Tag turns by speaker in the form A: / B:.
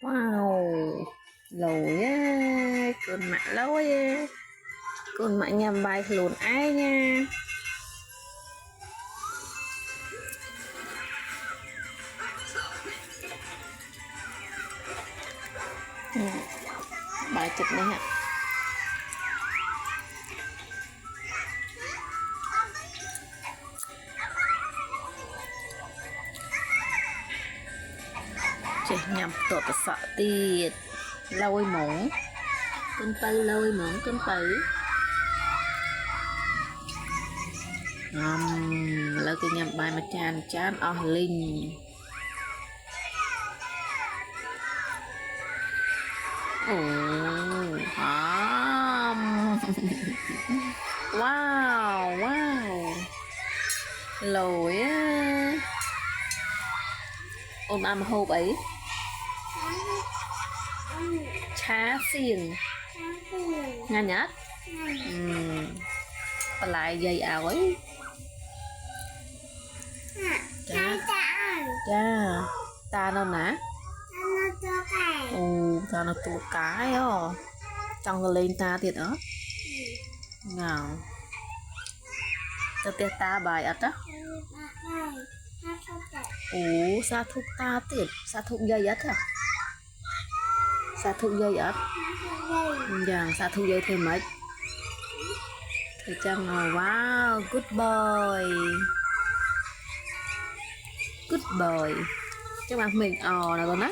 A: Wow, lồi á, con mạ lối á, con mạ nhầm bài lùn ai nha. Ừ, bài chụp này hả? Chị nhầm tụt sợ tiệt lôi mỏng con tư lôi mỏng con tử lôi cái nhầm bài mà chan chan linh ồ wow wow lồi á ôm ăn hộp ấy chá xiên nghe nhát còn lại dây ảo ấy chá chá ta nó nè ồ ta nó tụ cái ó trong cái lên ta thiệt đó nào cho tiệt ta bài ắt á ồ sa thúc ta tiệt sa thúc dây ắt à sa thúc dây ắt dạ sa thúc dây thêm mấy thì chăng wow good boy các bạn mình là con á